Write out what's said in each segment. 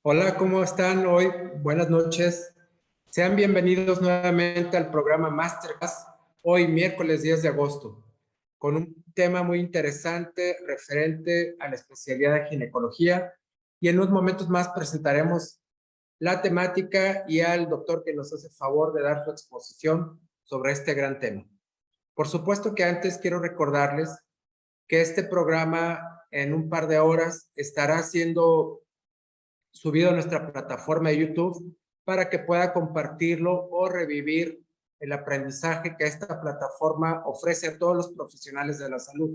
Hola, ¿cómo están hoy? Buenas noches. Sean bienvenidos nuevamente al programa Masterclass, hoy miércoles 10 de agosto, con un tema muy interesante referente a la especialidad de ginecología. Y en unos momentos más presentaremos la temática y al doctor que nos hace el favor de dar su exposición sobre este gran tema. Por supuesto que antes quiero recordarles que este programa en un par de horas estará siendo subido a nuestra plataforma de YouTube para que pueda compartirlo o revivir el aprendizaje que esta plataforma ofrece a todos los profesionales de la salud.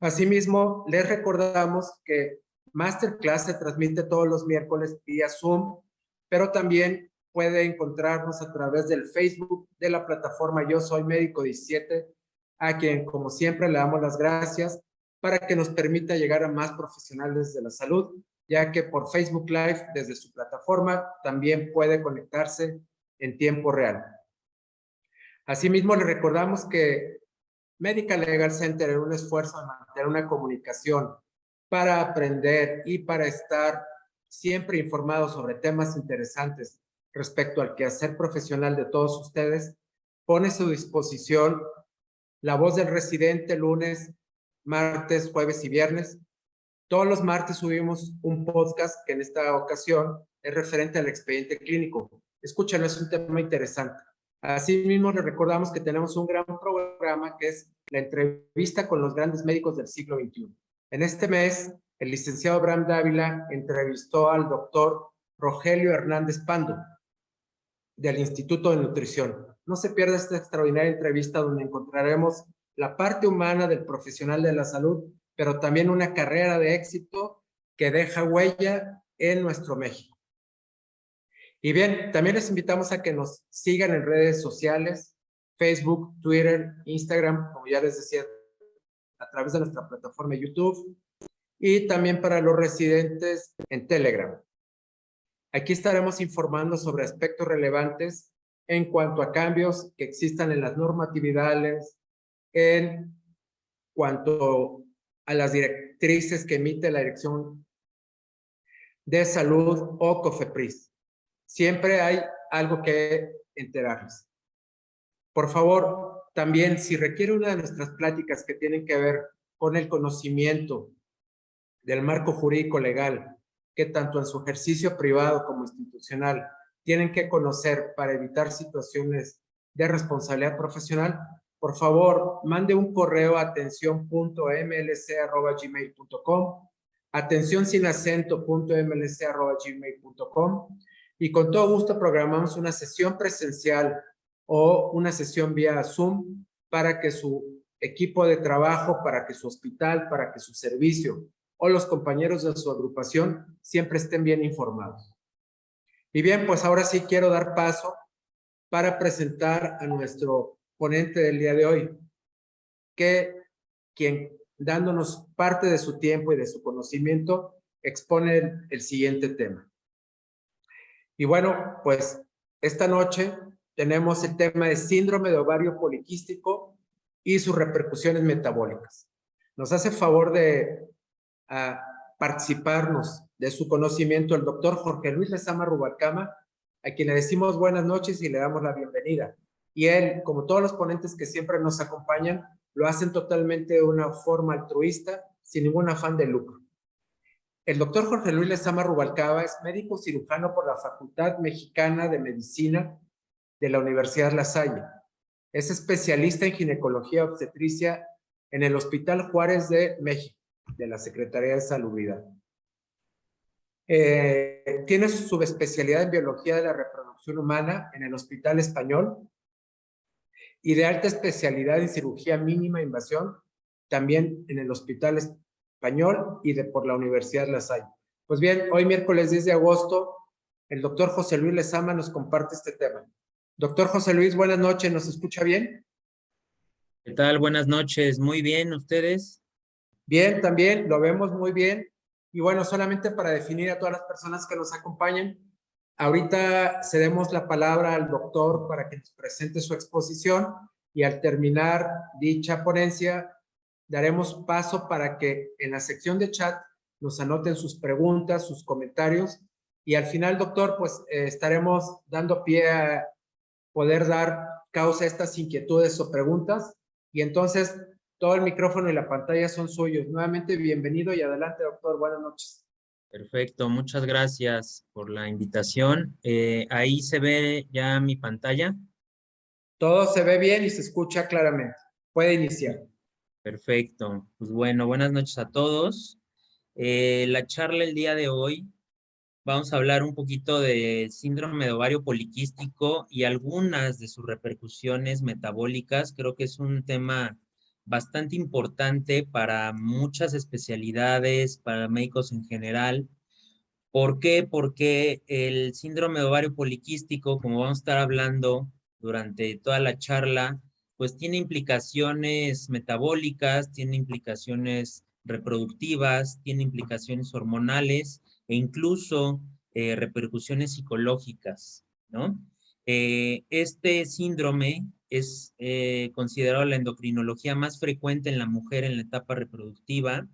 Asimismo, les recordamos que Masterclass se transmite todos los miércoles vía Zoom, pero también puede encontrarnos a través del Facebook de la plataforma Yo Soy Médico 17, a quien, como siempre, le damos las gracias para que nos permita llegar a más profesionales de la salud, ya que por Facebook Live, desde su plataforma, también puede conectarse en tiempo real. Asimismo, le recordamos que Medical Legal Center en un esfuerzo de mantener una comunicación para aprender y para estar siempre informados sobre temas interesantes respecto al quehacer profesional de todos ustedes, pone a su disposición La Voz del Residente lunes, martes, jueves y viernes. Todos los martes subimos un podcast que en esta ocasión es referente al expediente clínico. Escúchenlo, es un tema interesante. Asimismo, les recordamos que tenemos un gran programa que es la entrevista con los grandes médicos del siglo XXI. En este mes, el licenciado Abraham Dávila entrevistó al doctor Rogelio Hernández Pando del Instituto de Nutrición. No se pierda esta extraordinaria entrevista donde encontraremos la parte humana del profesional de la salud, pero también una carrera de éxito que deja huella en nuestro México. Y bien, también les invitamos a que nos sigan en redes sociales, Facebook, Twitter, Instagram, como ya les decía, a través de nuestra plataforma YouTube, y también para los residentes en Telegram. Aquí estaremos informando sobre aspectos relevantes en cuanto a cambios que existan en las normatividades, en cuanto a las directrices que emite la Dirección de Salud o COFEPRIS. Siempre hay algo que enterarles. Por favor, también si requiere una de nuestras pláticas que tienen que ver con el conocimiento del marco jurídico legal, que tanto en su ejercicio privado como institucional tienen que conocer para evitar situaciones de responsabilidad profesional, por favor, mande un correo a atención.mlc@gmail.com, atención sin acento.mlc@gmail.com, y con todo gusto programamos una sesión presencial o una sesión vía Zoom para que su equipo de trabajo, para que su hospital, para que su servicio o los compañeros de su agrupación siempre estén bien informados. Y bien, pues ahora sí quiero dar paso para presentar a nuestro ponente del día de hoy, quien dándonos parte de su tiempo y de su conocimiento, expone el siguiente tema. Y bueno, pues esta noche tenemos el tema de síndrome de ovario poliquístico y sus repercusiones metabólicas. Nos hace favor de participarnos de su conocimiento el doctor Jorge Luis Lezama Rubalcama, a quien le decimos buenas noches y le damos la bienvenida. Y él, como todos los ponentes que siempre nos acompañan, lo hacen totalmente de una forma altruista, sin ningún afán de lucro. El doctor Jorge Luis Lezama Rubalcaba es médico cirujano por la Facultad Mexicana de Medicina de la Universidad La Salle. Es especialista en ginecología obstetricia en el Hospital Juárez de México, de la Secretaría de Salubridad. Tiene su subespecialidad en biología de la reproducción humana en el Hospital Español y de alta especialidad en cirugía mínima invasión también en el Hospital Español y por la Universidad La Salle. Pues bien, hoy miércoles 10 de agosto, el doctor José Luis Lezama nos comparte este tema. Doctor José Luis, buenas noches, ¿nos escucha bien? ¿Qué tal? Buenas noches. Muy bien, ¿ustedes? Bien, también, lo vemos muy bien. Y bueno, solamente para definir a todas las personas que nos acompañan, ahorita cedemos la palabra al doctor para que nos presente su exposición y al terminar dicha ponencia, daremos paso para que en la sección de chat nos anoten sus preguntas, sus comentarios. Y al final, doctor, pues estaremos dando pie a poder dar causa a estas inquietudes o preguntas. Y entonces, todo el micrófono y la pantalla son suyos. Nuevamente, bienvenido y adelante, doctor. Buenas noches. Perfecto, muchas gracias por la invitación. Ahí se ve ya mi pantalla. Todo se ve bien y se escucha claramente. Puede iniciar. Perfecto. Pues bueno, buenas noches a todos. La charla el día de hoy vamos a hablar un poquito de síndrome de ovario poliquístico y algunas de sus repercusiones metabólicas. Creo que es un tema bastante importante para muchas especialidades, para médicos en general. ¿Por qué? Porque el síndrome de ovario poliquístico, como vamos a estar hablando durante toda la charla, pues tiene implicaciones metabólicas, tiene implicaciones reproductivas, tiene implicaciones hormonales e incluso repercusiones psicológicas, ¿no? Este síndrome es considerado la endocrinología más frecuente en la mujer en la etapa reproductiva.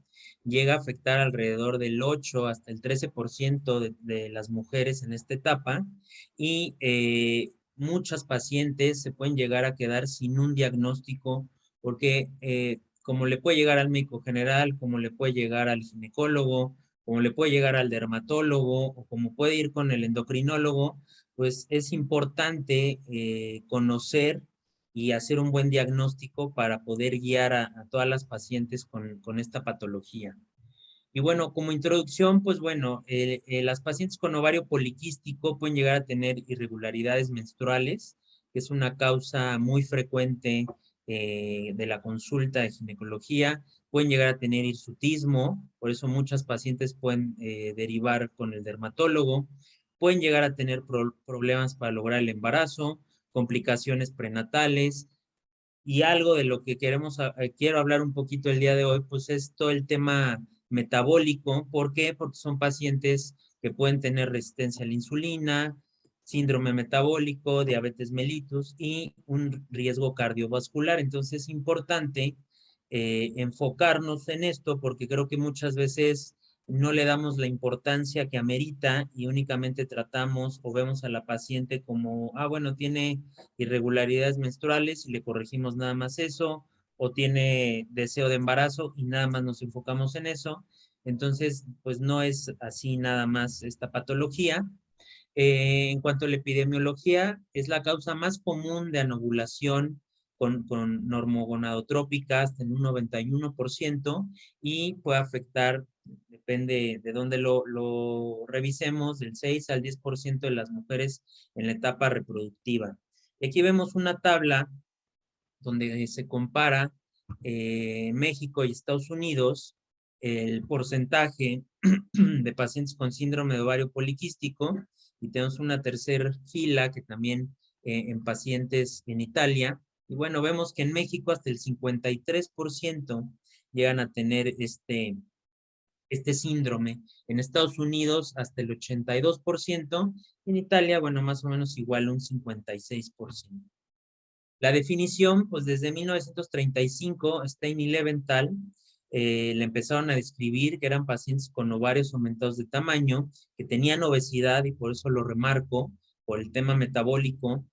Llega a afectar alrededor del 8 hasta el 13% de las mujeres en esta etapa y muchas pacientes se pueden llegar a quedar sin un diagnóstico porque como le puede llegar al médico general, como le puede llegar al ginecólogo, como le puede llegar al dermatólogo o como puede ir con el endocrinólogo, pues es importante conocer y hacer un buen diagnóstico para poder guiar a todas las pacientes con esta patología. Y bueno, como introducción, pues bueno, las pacientes con ovario poliquístico pueden llegar a tener irregularidades menstruales, que es una causa muy frecuente de la consulta de ginecología. Pueden llegar a tener hirsutismo, por eso muchas pacientes pueden derivar con el dermatólogo. Pueden llegar a tener problemas para lograr el embarazo, complicaciones prenatales, y algo de lo que quiero hablar un poquito el día de hoy, pues es todo el tema metabólico. ¿Por qué? Porque son pacientes que pueden tener resistencia a la insulina, síndrome metabólico, diabetes mellitus y un riesgo cardiovascular. Entonces es importante enfocarnos en esto porque creo que muchas veces no le damos la importancia que amerita y únicamente tratamos o vemos a la paciente como, bueno, tiene irregularidades menstruales y le corregimos nada más eso, o tiene deseo de embarazo y nada más nos enfocamos en eso. Entonces, pues no es así nada más esta patología. En cuanto a la epidemiología, es la causa más común de anovulación con normogonadotrópicas en un 91% y puede afectar, depende de dónde lo revisemos, del 6 al 10% de las mujeres en la etapa reproductiva. Y aquí vemos una tabla donde se compara México y Estados Unidos, el porcentaje de pacientes con síndrome de ovario poliquístico, y tenemos una tercera fila que también en pacientes en Italia. Y bueno, vemos que en México hasta el 53% llegan a tener este síndrome. En Estados Unidos hasta el 82%, en Italia, bueno, más o menos igual un 56%. La definición, pues desde 1935, Stein y Leventhal le empezaron a describir que eran pacientes con ovarios aumentados de tamaño, que tenían obesidad, y por eso lo remarco, por el tema metabólico,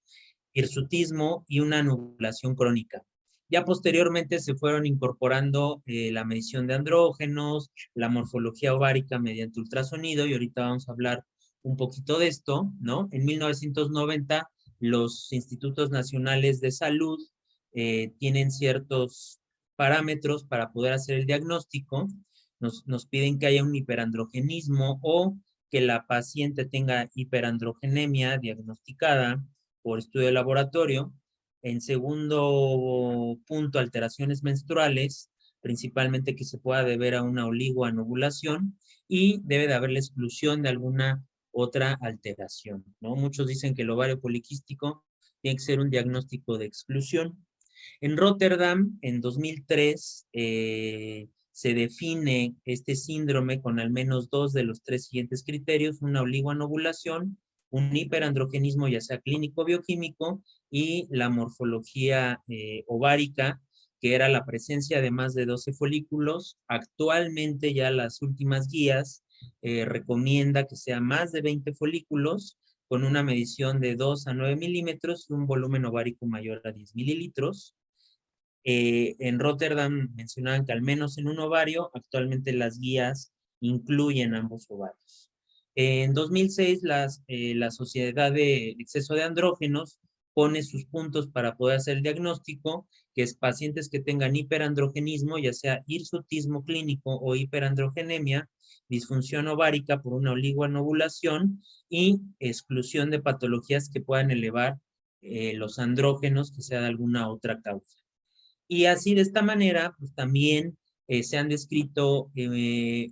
hirsutismo y una anovulación crónica. Ya posteriormente se fueron incorporando la medición de andrógenos, la morfología ovárica mediante ultrasonido, y ahorita vamos a hablar un poquito de esto, ¿no? En 1990, los institutos nacionales de salud tienen ciertos parámetros para poder hacer el diagnóstico. Nos piden que haya un hiperandrogenismo o que la paciente tenga hiperandrogenemia diagnosticada por estudio de laboratorio. En segundo punto, alteraciones menstruales, principalmente que se pueda deber a una oligoanovulación, y debe de haber la exclusión de alguna otra alteración, ¿no? Muchos dicen que el ovario poliquístico tiene que ser un diagnóstico de exclusión. En Rotterdam, en 2003, se define este síndrome con al menos 2 de los 3 siguientes criterios: una oligoanovulación, un hiperandrogenismo ya sea clínico o bioquímico, y la morfología ovárica, que era la presencia de más de 12 folículos. Actualmente ya las últimas guías recomienda que sea más de 20 folículos con una medición de 2 a 9 milímetros y un volumen ovárico mayor a 10 mililitros. En Rotterdam mencionaban que al menos en un ovario, actualmente las guías incluyen ambos ovarios. En 2006, la Sociedad de Exceso de Andrógenos pone sus puntos para poder hacer el diagnóstico, que es pacientes que tengan hiperandrogenismo, ya sea hirsutismo clínico o hiperandrogenemia, disfunción ovárica por una oligoanovulación y exclusión de patologías que puedan elevar los andrógenos, que sea de alguna otra causa. Y así de esta manera, pues también se han descrito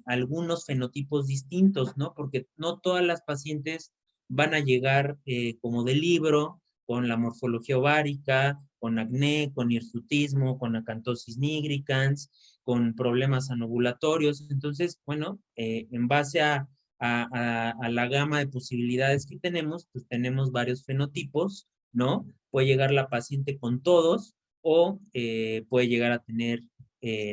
algunos fenotipos distintos, ¿no? Porque no todas las pacientes van a llegar como de libro, con la morfología ovárica, con acné, con hirsutismo, con acantosis nigricans, con problemas anovulatorios. Entonces, bueno, en base a la gama de posibilidades que tenemos, pues tenemos varios fenotipos, ¿no? Puede llegar la paciente con todos, o puede llegar a tener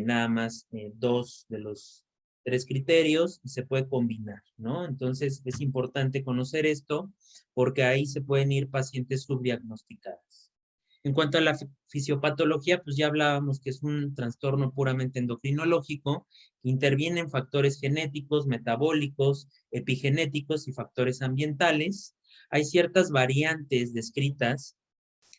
nada más 2 de los 3 criterios y se puede combinar, ¿no? Entonces es importante conocer esto porque ahí se pueden ir pacientes subdiagnosticadas. En cuanto a la fisiopatología, pues ya hablábamos que es un trastorno puramente endocrinológico que interviene en factores genéticos, metabólicos, epigenéticos y factores ambientales. Hay ciertas variantes descritas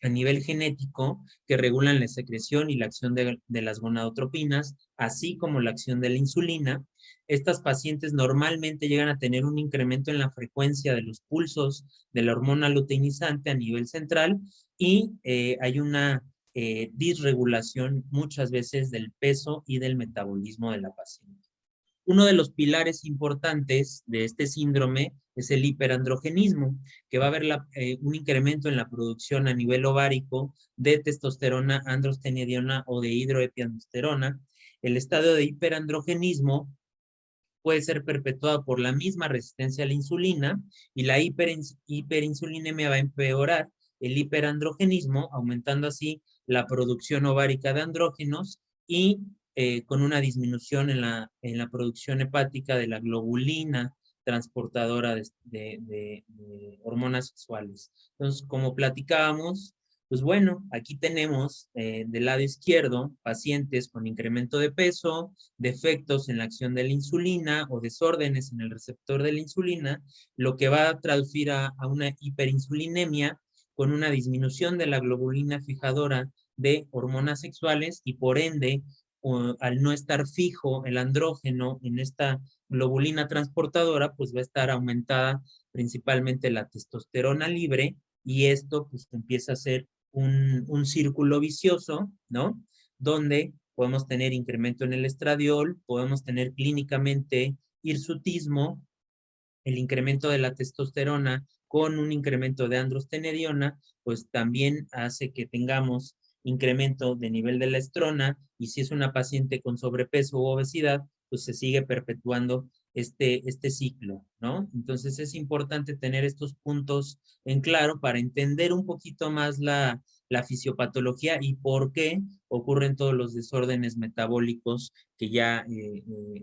a nivel genético que regulan la secreción y la acción de las gonadotropinas, así como la acción de la insulina. Estas pacientes normalmente llegan a tener un incremento en la frecuencia de los pulsos de la hormona luteinizante a nivel central y hay una disregulación muchas veces del peso y del metabolismo de la paciente. Uno de los pilares importantes de este síndrome es el hiperandrogenismo, que va a haber un incremento en la producción a nivel ovárico de testosterona, androstenediona o de hidroepiandrosterona. El estado de hiperandrogenismo puede ser perpetuado por la misma resistencia a la insulina y la hiperinsulinemia va a empeorar el hiperandrogenismo, aumentando así la producción ovárica de andrógenos y con una disminución en la producción hepática de la globulina transportadora de hormonas sexuales. Entonces, como platicábamos, pues bueno, aquí tenemos del lado izquierdo pacientes con incremento de peso, defectos en la acción de la insulina o desórdenes en el receptor de la insulina, lo que va a traducir a una hiperinsulinemia con una disminución de la globulina fijadora de hormonas sexuales y por ende, al no estar fijo el andrógeno en esta globulina transportadora, pues va a estar aumentada principalmente la testosterona libre y esto pues empieza a ser un círculo vicioso, ¿no? Donde podemos tener incremento en el estradiol, podemos tener clínicamente hirsutismo, el incremento de la testosterona con un incremento de androstenediona, pues también hace que tengamos incremento de nivel de la estrona y si es una paciente con sobrepeso u obesidad, pues se sigue perpetuando este ciclo, ¿no? Entonces es importante tener estos puntos en claro para entender un poquito más la fisiopatología y por qué ocurren todos los desórdenes metabólicos que ya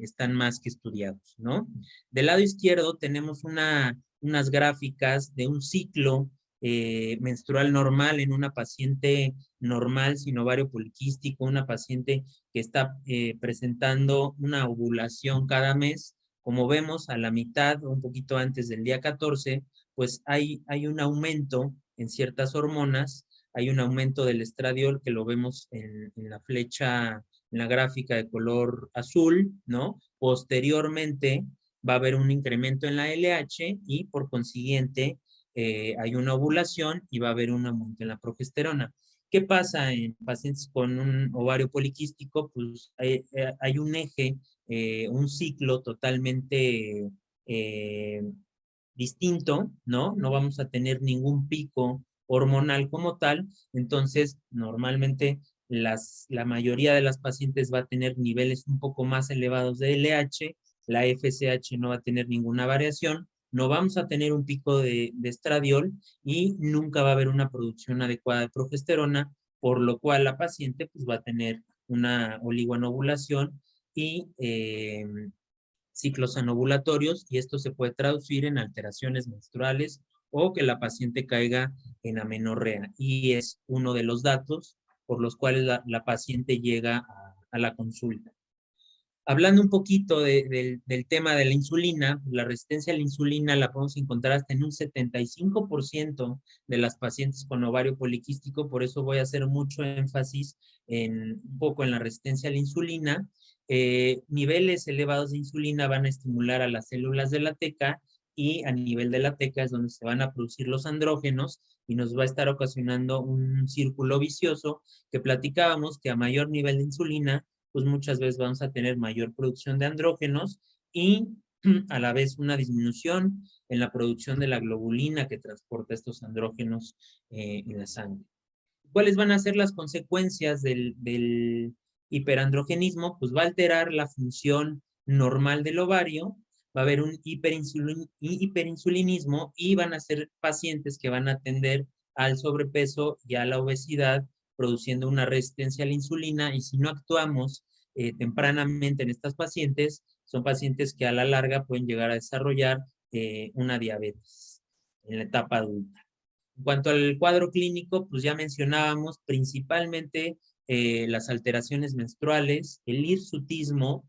están más que estudiados, ¿no? Del lado izquierdo tenemos unas gráficas de un ciclo menstrual normal en una paciente normal sin ovario poliquístico, una paciente que está presentando una ovulación cada mes. Como vemos, a la mitad o un poquito antes del día 14, pues hay un aumento en ciertas hormonas, hay un aumento del estradiol que lo vemos en la flecha, en la gráfica de color azul, ¿no? Posteriormente va a haber un incremento en la LH y por consiguiente hay una ovulación y va a haber un aumento en la progesterona. ¿Qué pasa en pacientes con un ovario poliquístico? Pues hay un eje, un ciclo totalmente distinto, ¿no? No vamos a tener ningún pico hormonal como tal, entonces normalmente la mayoría de las pacientes va a tener niveles un poco más elevados de LH, la FSH no va a tener ninguna variación, no vamos a tener un pico de estradiol y nunca va a haber una producción adecuada de progesterona, por lo cual la paciente pues va a tener una oligoanovulación y ciclos anovulatorios, y esto se puede traducir en alteraciones menstruales o que la paciente caiga en amenorrea, y es uno de los datos por los cuales la paciente llega a la consulta. Hablando un poquito del tema de la insulina, la resistencia a la insulina la podemos encontrar hasta en un 75% de las pacientes con ovario poliquístico, por eso voy a hacer mucho énfasis un poco en la resistencia a la insulina. Niveles elevados de insulina van a estimular a las células de la teca, y a nivel de la teca es donde se van a producir los andrógenos y nos va a estar ocasionando un círculo vicioso que platicábamos, que a mayor nivel de insulina, pues muchas veces vamos a tener mayor producción de andrógenos y a la vez una disminución en la producción de la globulina que transporta estos andrógenos en la sangre. ¿Cuáles van a ser las consecuencias del hiperandrogenismo? Pues va a alterar la función normal del ovario, va a haber un hiperinsulinismo y van a ser pacientes que van a tender al sobrepeso y a la obesidad, produciendo una resistencia a la insulina, y si no actuamos tempranamente en estas pacientes, son pacientes que a la larga pueden llegar a desarrollar una diabetes en la etapa adulta. En cuanto al cuadro clínico, pues ya mencionábamos principalmente las alteraciones menstruales, el hirsutismo,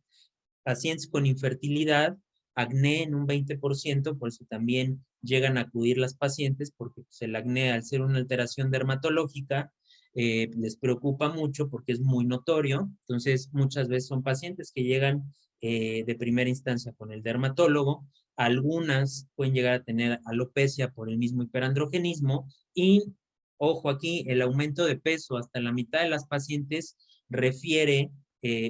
pacientes con infertilidad, acné en un 20%, por eso también llegan a acudir las pacientes, porque pues, el acné, al ser una alteración dermatológica, les preocupa mucho porque es muy notorio. Entonces, muchas veces son pacientes que llegan de primera instancia con el dermatólogo. Algunas pueden llegar a tener alopecia por el mismo hiperandrogenismo y, ojo aquí, el aumento de peso hasta la mitad de las pacientes refiere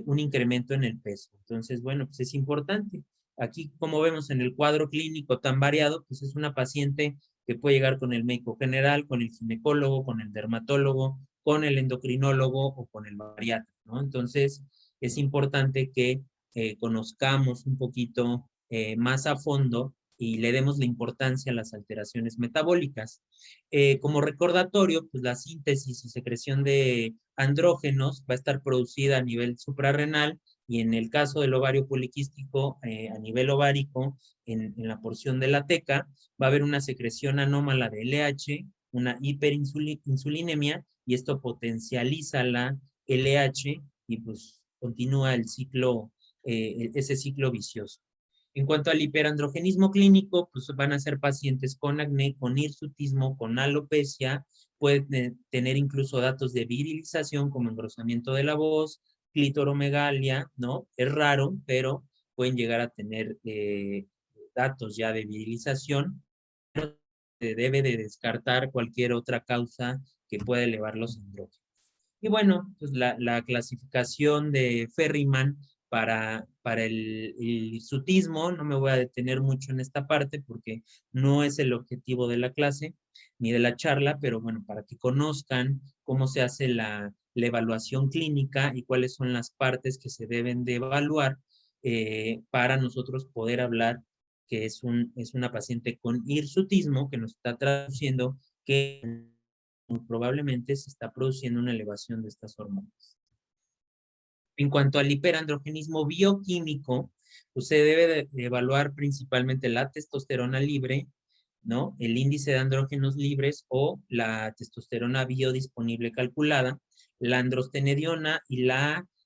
un incremento en el peso. Entonces, bueno, pues es importante. Aquí, como vemos en el cuadro clínico tan variado, pues es una paciente que puede llegar con el médico general, con el ginecólogo, con el dermatólogo, con el endocrinólogo o con el bariatra, ¿no? Entonces, es importante que conozcamos un poquito más a fondo y le demos la importancia a las alteraciones metabólicas. Como recordatorio, pues la síntesis y secreción de andrógenos va a estar producida a nivel suprarrenal, y en el caso del ovario poliquístico, a nivel ovárico, en la porción de la teca, va a haber una secreción anómala de LH, una hiperinsulinemia, y esto potencializa la LH y pues continúa el ciclo, ese ciclo vicioso. En cuanto al hiperandrogenismo clínico, pues van a ser pacientes con acné, con hirsutismo, con alopecia, pueden tener incluso datos de virilización como engrosamiento de la voz, clitoromegalia, ¿no? Es raro, pero pueden llegar a tener datos ya de virilización, pero se debe de descartar cualquier otra causa que pueda elevar los andrógenos. Y bueno, pues la clasificación de Ferriman para el hirsutismo, no me voy a detener mucho en esta parte porque no es el objetivo de la clase ni de la charla, pero bueno, para que conozcan cómo se hace la evaluación clínica y cuáles son las partes que se deben de evaluar para nosotros poder hablar que es una paciente con hirsutismo, que nos está traduciendo que muy probablemente se está produciendo una elevación de estas hormonas. En cuanto al hiperandrogenismo bioquímico, pues se debe de evaluar principalmente la testosterona libre, ¿no? El índice de andrógenos libres o la testosterona biodisponible calculada, la androstenediona y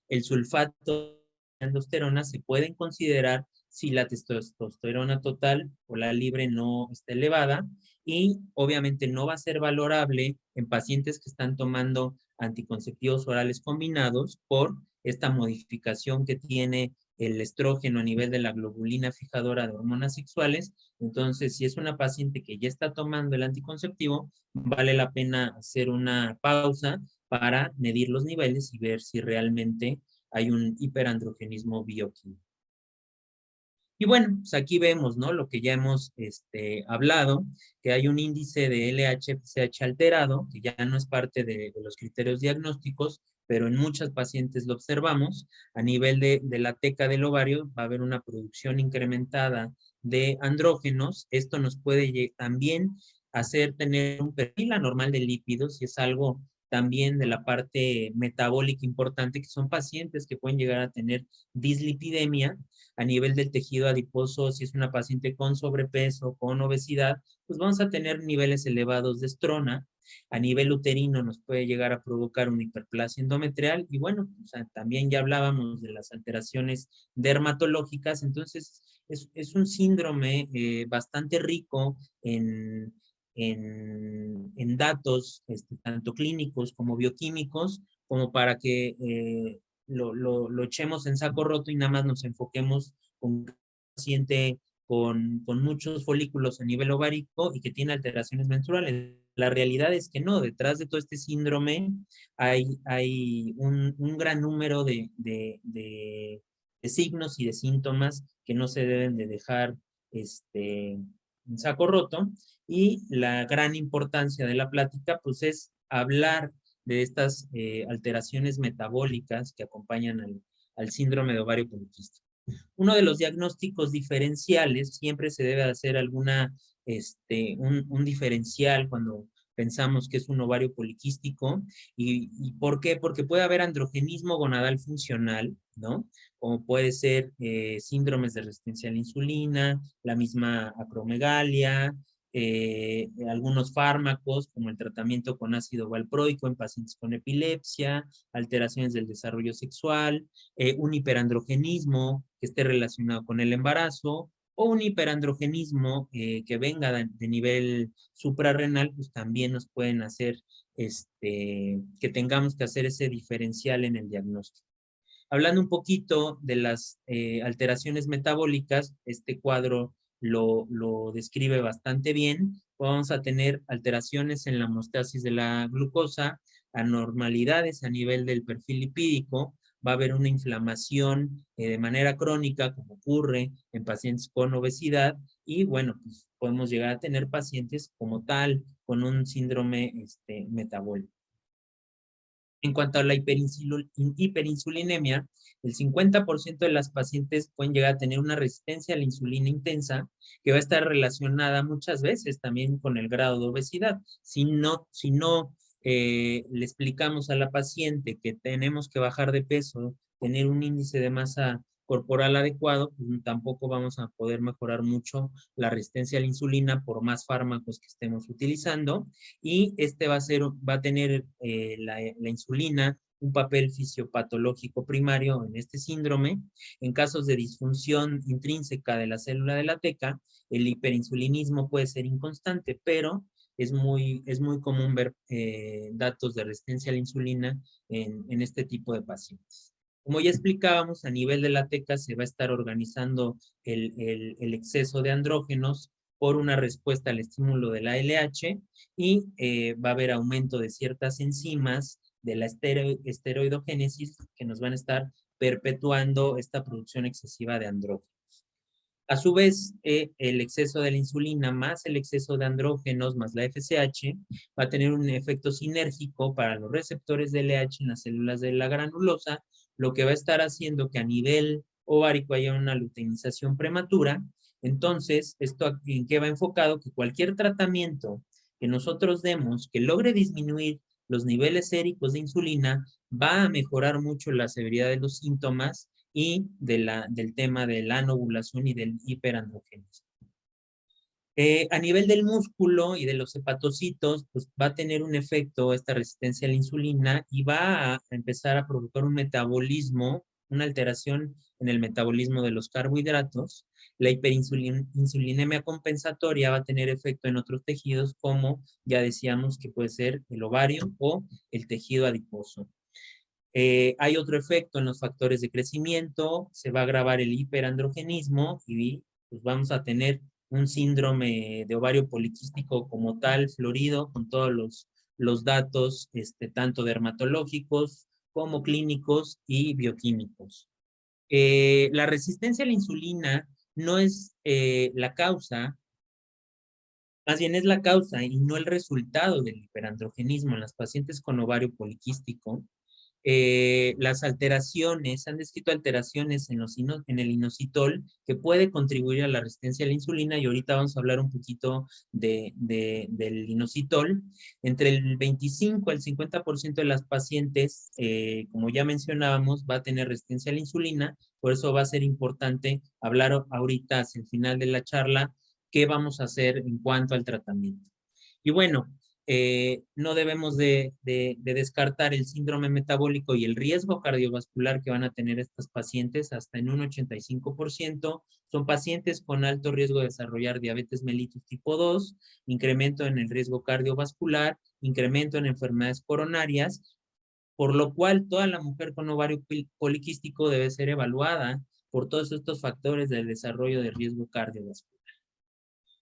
el sulfato de androsterona se pueden considerar si la testosterona total o la libre no está elevada, y obviamente no va a ser valorable en pacientes que están tomando anticonceptivos orales combinados por esta modificación que tiene el estrógeno a nivel de la globulina fijadora de hormonas sexuales. Entonces, si es una paciente que ya está tomando el anticonceptivo, vale la pena hacer una pausa para medir los niveles y ver si realmente hay un hiperandrogenismo bioquímico. Y bueno, pues aquí vemos, ¿no? Lo que ya hemos hablado, que hay un índice de LH-FSH alterado, que ya no es parte de los criterios diagnósticos, pero en muchas pacientes lo observamos. A nivel de la teca del ovario va a haber una producción incrementada de andrógenos. Esto nos puede también hacer tener un perfil anormal de lípidos, y es algo también de la parte metabólica importante, que son pacientes que pueden llegar a tener dislipidemia a nivel del tejido adiposo. Si es una paciente con sobrepeso, con obesidad, pues vamos a tener niveles elevados de estrona. A nivel uterino nos puede llegar a provocar una hiperplasia endometrial y bueno, o sea, también ya hablábamos de las alteraciones dermatológicas. Entonces es un síndrome bastante rico en datos tanto clínicos como bioquímicos, como para que lo echemos en saco roto y nada más nos enfoquemos con un paciente con muchos folículos a nivel ovárico y que tiene alteraciones menstruales. La realidad es que no, detrás de todo este síndrome hay un gran número de signos y de síntomas que no se deben de dejar en saco roto, y la gran importancia de la plática pues es hablar de estas alteraciones metabólicas que acompañan al síndrome de ovario poliquístico. Uno de los diagnósticos diferenciales, siempre se debe hacer un diferencial cuando pensamos que es un ovario poliquístico. ¿Y por qué? Porque puede haber androgenismo gonadal funcional, ¿no? Como puede ser síndromes de resistencia a la insulina, la misma acromegalia, algunos fármacos como el tratamiento con ácido valproico en pacientes con epilepsia, alteraciones del desarrollo sexual, un hiperandrogenismo que esté relacionado con el embarazo, o un hiperandrogenismo que venga de nivel suprarrenal, pues también nos pueden hacer que tengamos que hacer ese diferencial en el diagnóstico. Hablando un poquito de las alteraciones metabólicas, este cuadro lo describe bastante bien. Vamos a tener alteraciones en la homeostasis de la glucosa, anormalidades a nivel del perfil lipídico, va a haber una inflamación de manera crónica, como ocurre en pacientes con obesidad, y bueno, pues podemos llegar a tener pacientes como tal con un síndrome metabólico. En cuanto a la hiperinsulinemia, el 50% de las pacientes pueden llegar a tener una resistencia a la insulina intensa, que va a estar relacionada muchas veces también con el grado de obesidad. Si no le explicamos a la paciente que tenemos que bajar de peso, tener un índice de masa corporal adecuado, pues tampoco vamos a poder mejorar mucho la resistencia a la insulina por más fármacos que estemos utilizando. Y va a tener la insulina un papel fisiopatológico primario en este síndrome. En casos de disfunción intrínseca de la célula de la teca, el hiperinsulinismo puede ser inconstante, pero es muy común ver datos de resistencia a la insulina en este tipo de pacientes. Como ya explicábamos, a nivel de la teca se va a estar organizando el exceso de andrógenos por una respuesta al estímulo de la LH, y va a haber aumento de ciertas enzimas de la esteroidogénesis que nos van a estar perpetuando esta producción excesiva de andrógenos. A su vez, el exceso de la insulina más el exceso de andrógenos más la FSH va a tener un efecto sinérgico para los receptores de LH en las células de la granulosa, lo que va a estar haciendo que a nivel ovárico haya una luteinización prematura. Entonces, ¿esto en qué va enfocado? Que cualquier tratamiento que nosotros demos que logre disminuir los niveles séricos de insulina va a mejorar mucho la severidad de los síntomas y del tema de la anovulación y del hiperandrogenismo. A nivel del músculo y de los hepatocitos, pues va a tener un efecto esta resistencia a la insulina y va a empezar a provocar un metabolismo, una alteración en el metabolismo de los carbohidratos. La hiperinsulinemia compensatoria va a tener efecto en otros tejidos, como ya decíamos que puede ser el ovario o el tejido adiposo. Hay otro efecto en los factores de crecimiento, se va a agravar el hiperandrogenismo y pues vamos a tener un síndrome de ovario poliquístico como tal, florido, con todos los datos, tanto dermatológicos como clínicos y bioquímicos. La resistencia a la insulina no es la causa, más bien es la causa y no el resultado del hiperandrogenismo en las pacientes con ovario poliquístico. las alteraciones, se han descrito alteraciones en el inositol que puede contribuir a la resistencia a la insulina, y ahorita vamos a hablar un poquito del inositol. Entre el 25 al 50% de las pacientes, como ya mencionábamos, va a tener resistencia a la insulina. Por eso va a ser importante hablar ahorita, hacia el final de la charla, qué vamos a hacer en cuanto al tratamiento. Y bueno, no debemos de descartar el síndrome metabólico y el riesgo cardiovascular que van a tener estas pacientes hasta en un 85%. Son pacientes con alto riesgo de desarrollar diabetes mellitus tipo 2, incremento en el riesgo cardiovascular, incremento en enfermedades coronarias, por lo cual toda la mujer con ovario poliquístico debe ser evaluada por todos estos factores del desarrollo de riesgo cardiovascular.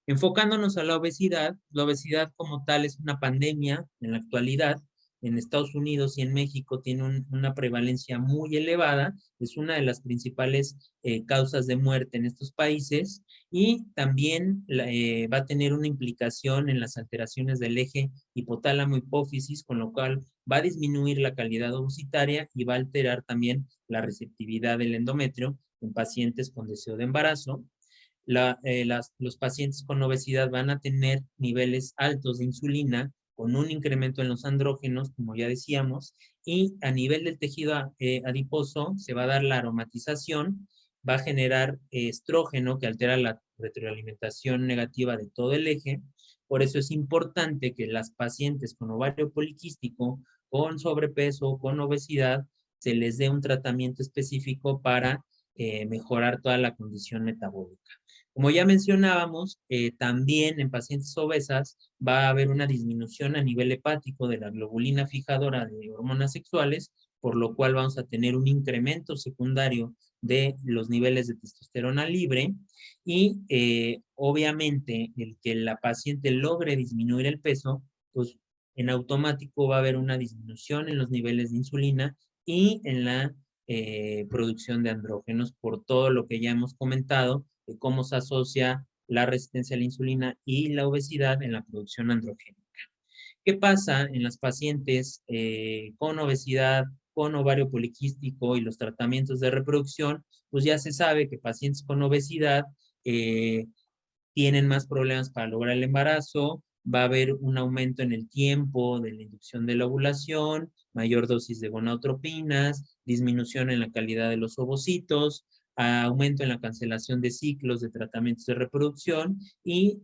Enfocándonos a la obesidad como tal es una pandemia en la actualidad. En Estados Unidos y en México tiene una prevalencia muy elevada, es una de las principales causas de muerte en estos países, y también va a tener una implicación en las alteraciones del eje hipotálamo-hipófisis, con lo cual va a disminuir la calidad ovocitaria y va a alterar también la receptividad del endometrio en pacientes con deseo de embarazo. Los pacientes con obesidad van a tener niveles altos de insulina con un incremento en los andrógenos, como ya decíamos, y a nivel del tejido adiposo se va a dar la aromatización, va a generar estrógeno que altera la retroalimentación negativa de todo el eje. Por eso es importante que las pacientes con ovario poliquístico, con sobrepeso, con obesidad, se les dé un tratamiento específico para mejorar toda la condición metabólica. Como ya mencionábamos, también en pacientes obesas va a haber una disminución a nivel hepático de la globulina fijadora de hormonas sexuales, por lo cual vamos a tener un incremento secundario de los niveles de testosterona libre, y obviamente el que la paciente logre disminuir el peso, pues en automático va a haber una disminución en los niveles de insulina y en la producción de andrógenos, por todo lo que ya hemos comentado de cómo se asocia la resistencia a la insulina y la obesidad en la producción androgénica. ¿Qué pasa en las pacientes con obesidad, con ovario poliquístico y los tratamientos de reproducción? Pues ya se sabe que pacientes con obesidad tienen más problemas para lograr el embarazo, va a haber un aumento en el tiempo de la inducción de la ovulación, mayor dosis de gonadotropinas, disminución en la calidad de los ovocitos, aumento en la cancelación de ciclos de tratamientos de reproducción y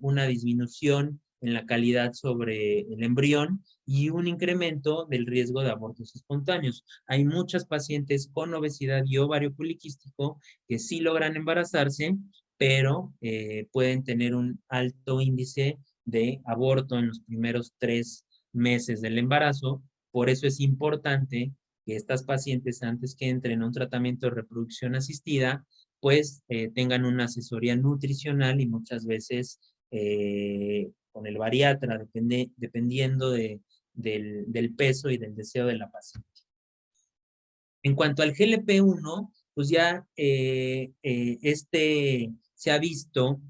una disminución en la calidad sobre el embrión y un incremento del riesgo de abortos espontáneos. Hay muchas pacientes con obesidad y ovario poliquístico que sí logran embarazarse, pero pueden tener un alto índice de aborto en los primeros 3 meses del embarazo. Por eso es importante que estas pacientes, antes que entren a un tratamiento de reproducción asistida, pues tengan una asesoría nutricional y muchas veces con el bariatra, dependiendo del peso y del deseo de la paciente. En cuanto al GLP-1, pues ya se ha visto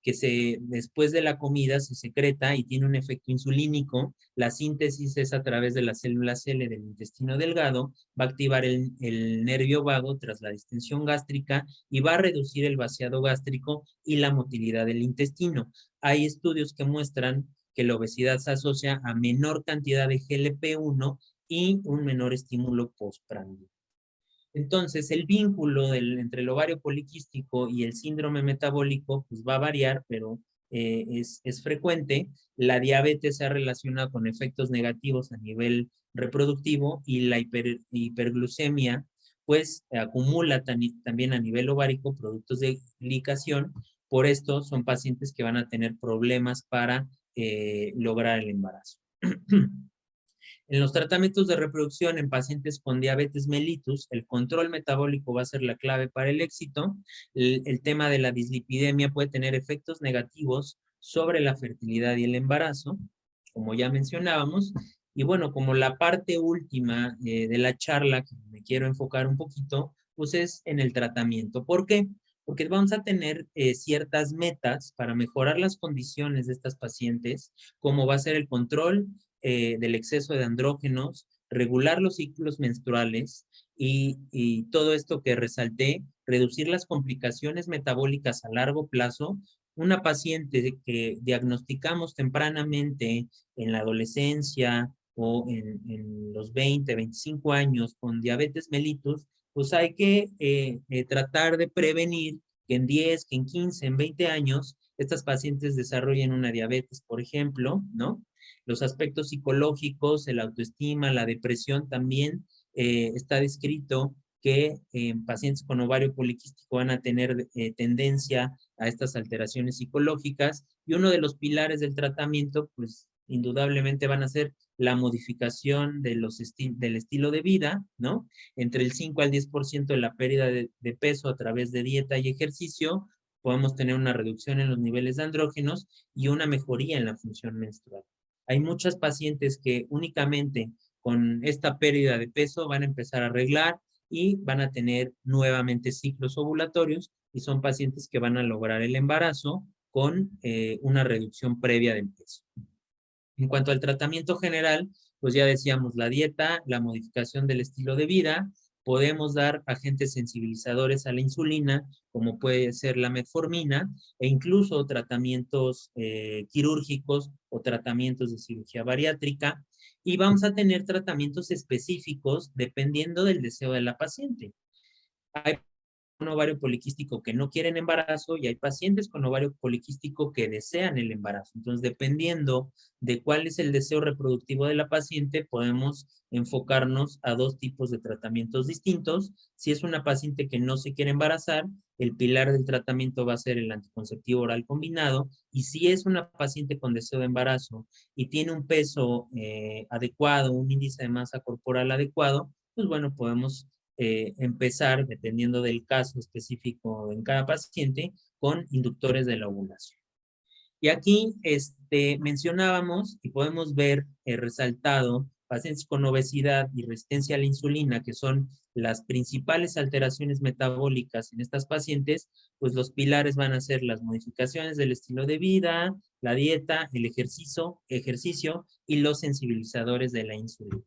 que después de la comida se secreta y tiene un efecto insulínico. La síntesis es a través de las células L del intestino delgado, va a activar el nervio vago tras la distensión gástrica y va a reducir el vaciado gástrico y la motilidad del intestino. Hay estudios que muestran que la obesidad se asocia a menor cantidad de GLP-1 y un menor estímulo postprandial. Entonces, el vínculo entre el ovario poliquístico y el síndrome metabólico pues va a variar, pero es frecuente. La diabetes se ha relacionado con efectos negativos a nivel reproductivo, y la hiperglucemia pues acumula también a nivel ovárico productos de glicación. Por esto son pacientes que van a tener problemas para lograr el embarazo. En los tratamientos de reproducción en pacientes con diabetes mellitus, el control metabólico va a ser la clave para el éxito. El tema de la dislipidemia puede tener efectos negativos sobre la fertilidad y el embarazo, como ya mencionábamos. Y bueno, como la parte última de la charla que me quiero enfocar un poquito, pues es en el tratamiento. ¿Por qué? Porque vamos a tener ciertas metas para mejorar las condiciones de estas pacientes, como va a ser el control del exceso de andrógenos, regular los ciclos menstruales y todo esto que resalté, reducir las complicaciones metabólicas a largo plazo. Una paciente que diagnosticamos tempranamente en la adolescencia o en los 20, 25 años con diabetes mellitus, pues hay que tratar de prevenir que en 10, que en 15, en 20 años, estas pacientes desarrollen una diabetes, por ejemplo, ¿no? Los aspectos psicológicos, el autoestima, la depresión también está descrito que pacientes con ovario poliquístico van a tener tendencia a estas alteraciones psicológicas y uno de los pilares del tratamiento, pues indudablemente van a ser la modificación de del estilo de vida, ¿no? Entre el 5 al 10% de la pérdida de peso a través de dieta y ejercicio, podemos tener una reducción en los niveles de andrógenos y una mejoría en la función menstrual. Hay muchas pacientes que únicamente con esta pérdida de peso van a empezar a arreglar y van a tener nuevamente ciclos ovulatorios y son pacientes que van a lograr el embarazo con una reducción previa del peso. En cuanto al tratamiento general, pues ya decíamos la dieta, la modificación del estilo de vida, podemos dar agentes sensibilizadores a la insulina, como puede ser la metformina, e incluso tratamientos quirúrgicos o tratamientos de cirugía bariátrica, y vamos a tener tratamientos específicos dependiendo del deseo de la paciente. Hay un ovario poliquístico que no quieren embarazo y hay pacientes con ovario poliquístico que desean el embarazo. Entonces, dependiendo de cuál es el deseo reproductivo de la paciente, podemos enfocarnos a dos tipos de tratamientos distintos. Si es una paciente que no se quiere embarazar, el pilar del tratamiento va a ser el anticonceptivo oral combinado. Y si es una paciente con deseo de embarazo y tiene un peso adecuado, un índice de masa corporal adecuado, pues bueno, podemos empezar, dependiendo del caso específico en cada paciente, con inductores de la ovulación. Y aquí mencionábamos y podemos ver resaltado pacientes con obesidad y resistencia a la insulina, que son las principales alteraciones metabólicas en estas pacientes, pues los pilares van a ser las modificaciones del estilo de vida, la dieta, el ejercicio y los sensibilizadores de la insulina.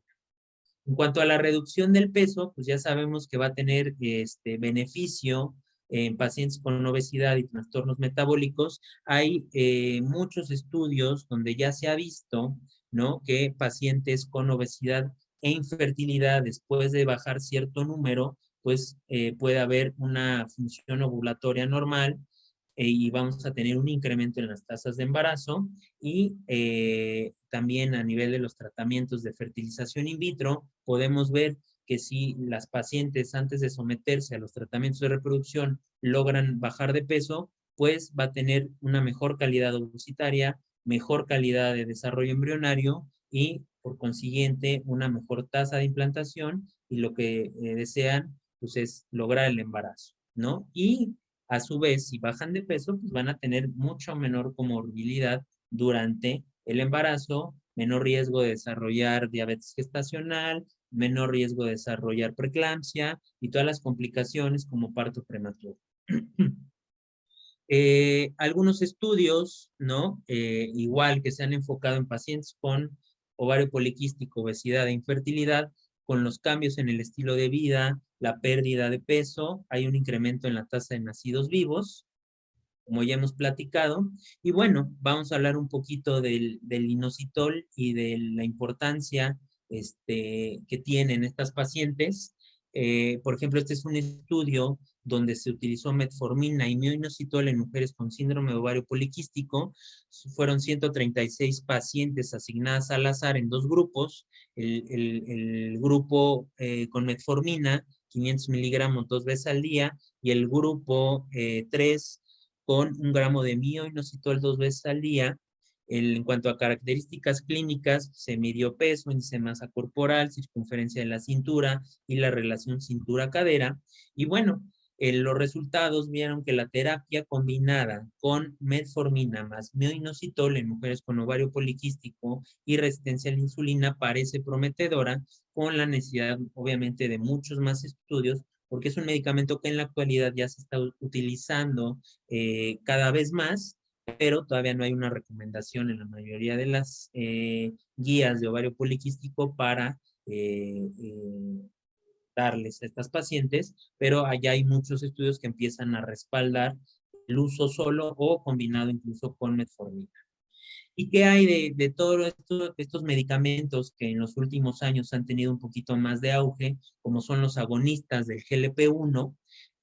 En cuanto a la reducción del peso, pues ya sabemos que va a tener beneficio en pacientes con obesidad y trastornos metabólicos. Hay muchos estudios donde ya se ha visto, ¿no?, que pacientes con obesidad e infertilidad, después de bajar cierto número, pues puede haber una función ovulatoria normal y vamos a tener un incremento en las tasas de embarazo y también a nivel de los tratamientos de fertilización in vitro, podemos ver que si las pacientes antes de someterse a los tratamientos de reproducción logran bajar de peso, pues va a tener una mejor calidad ovocitaria, mejor calidad de desarrollo embrionario y por consiguiente una mejor tasa de implantación y lo que desean pues es lograr el embarazo, ¿no? Y a su vez, si bajan de peso, pues van a tener mucho menor comorbilidad durante el embarazo, menor riesgo de desarrollar diabetes gestacional, menor riesgo de desarrollar preeclampsia y todas las complicaciones como parto prematuro. Algunos estudios, ¿no? Igual que se han enfocado en pacientes con ovario poliquístico, obesidad e infertilidad, con los cambios en el estilo de vida, la pérdida de peso, hay un incremento en la tasa de nacidos vivos, como ya hemos platicado. Y bueno, vamos a hablar un poquito del inositol y de la importancia que tienen estas pacientes. Por ejemplo, este es un estudio donde se utilizó metformina y mioinositol en mujeres con síndrome de ovario poliquístico. Fueron 136 pacientes asignadas al azar en dos grupos. El grupo con metformina, 500 miligramos 2 veces al día, y el grupo 3 con 1 gramo de mioinositol 2 veces al día. En cuanto a características clínicas, se midió peso, índice de masa corporal, circunferencia de la cintura y la relación cintura-cadera. Y bueno, los resultados vieron que la terapia combinada con metformina más mioinositol en mujeres con ovario poliquístico y resistencia a la insulina parece prometedora, con la necesidad obviamente de muchos más estudios, porque es un medicamento que en la actualidad ya se está utilizando cada vez más, pero todavía no hay una recomendación en la mayoría de las guías de ovario poliquístico para darles a estas pacientes, pero allá hay muchos estudios que empiezan a respaldar el uso solo o combinado incluso con metformina. ¿Y qué hay de todos estos medicamentos que en los últimos años han tenido un poquito más de auge, como son los agonistas del GLP-1?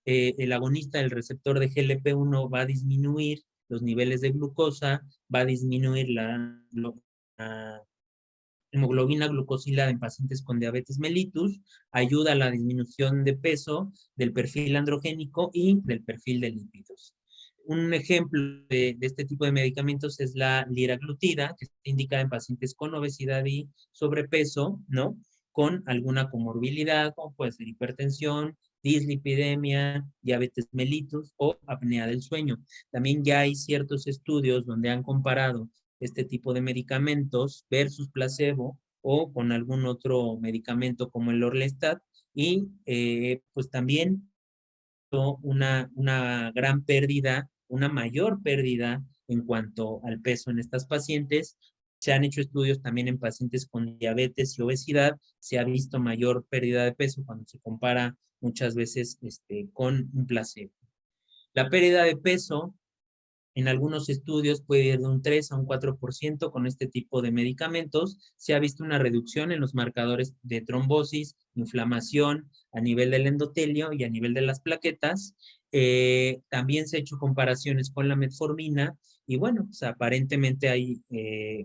El agonista del receptor de GLP-1 va a disminuir los niveles de glucosa, va a disminuir la hemoglobina glucosilada en pacientes con diabetes mellitus, ayuda a la disminución de peso, del perfil androgénico y del perfil de lípidos. Un ejemplo de este tipo de medicamentos es la liraglutida, que está indicada en pacientes con obesidad y sobrepeso, ¿no? Con alguna comorbilidad, como puede ser hipertensión, dislipidemia, diabetes mellitus o apnea del sueño. También ya hay ciertos estudios donde han comparado este tipo de medicamentos versus placebo o con algún otro medicamento como el Orlistat y pues también una gran pérdida, una mayor pérdida en cuanto al peso en estas pacientes. Se han hecho estudios también en pacientes con diabetes y obesidad, se ha visto mayor pérdida de peso cuando se compara muchas veces con un placebo. La pérdida de peso en algunos estudios puede ir de un 3 a un 4% con este tipo de medicamentos. Se ha visto una reducción en los marcadores de trombosis, inflamación a nivel del endotelio y a nivel de las plaquetas. También se ha hecho comparaciones con la metformina y bueno, pues aparentemente hay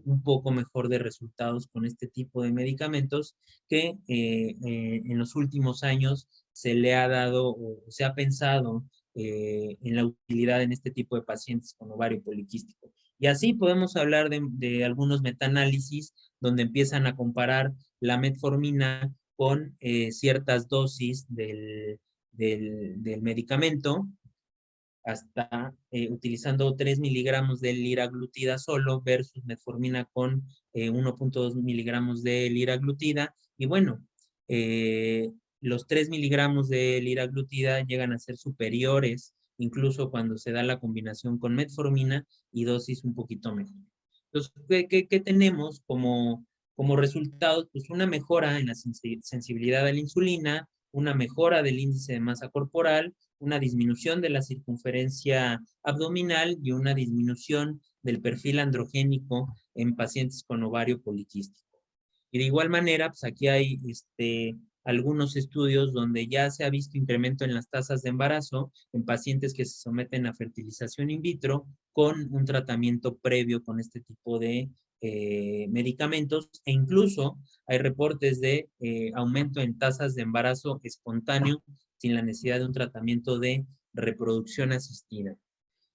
un poco mejor de resultados con este tipo de medicamentos que en los últimos años se le ha dado o se ha pensado en la utilidad en este tipo de pacientes con ovario poliquístico. Y así podemos hablar de algunos metaanálisis donde empiezan a comparar la metformina con ciertas dosis del medicamento, hasta utilizando 3 miligramos de liraglutida solo versus metformina con 1.2 miligramos de liraglutida. Y bueno, los 3 miligramos de liraglutida llegan a ser superiores, incluso cuando se da la combinación con metformina y dosis un poquito mejor. Entonces, ¿qué tenemos como resultado? Pues una mejora en la sensibilidad a la insulina, una mejora del índice de masa corporal, una disminución de la circunferencia abdominal y una disminución del perfil androgénico en pacientes con ovario poliquístico. Y de igual manera, pues aquí hay algunos estudios donde ya se ha visto incremento en las tasas de embarazo en pacientes que se someten a fertilización in vitro con un tratamiento previo con este tipo de medicamentos, e incluso hay reportes de aumento en tasas de embarazo espontáneo sin la necesidad de un tratamiento de reproducción asistida.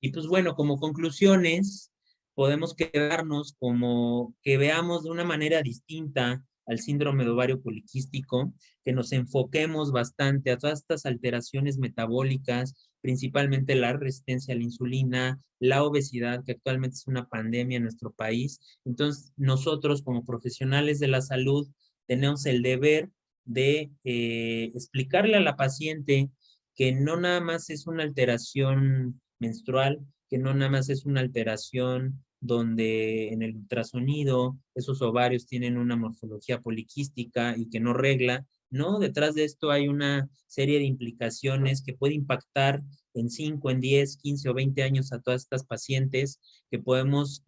Y pues bueno, como conclusiones, podemos quedarnos como que veamos de una manera distinta al síndrome de ovario poliquístico, que nos enfoquemos bastante a todas estas alteraciones metabólicas, principalmente la resistencia a la insulina, la obesidad, que actualmente es una pandemia en nuestro país. Entonces, nosotros como profesionales de la salud tenemos el deber de explicarle a la paciente que no nada más es una alteración menstrual, que no nada más es una alteración donde en el ultrasonido esos ovarios tienen una morfología poliquística y que no regla. No, detrás de esto hay una serie de implicaciones que puede impactar en 5, en 10, 15 o 20 años a todas estas pacientes, que podemos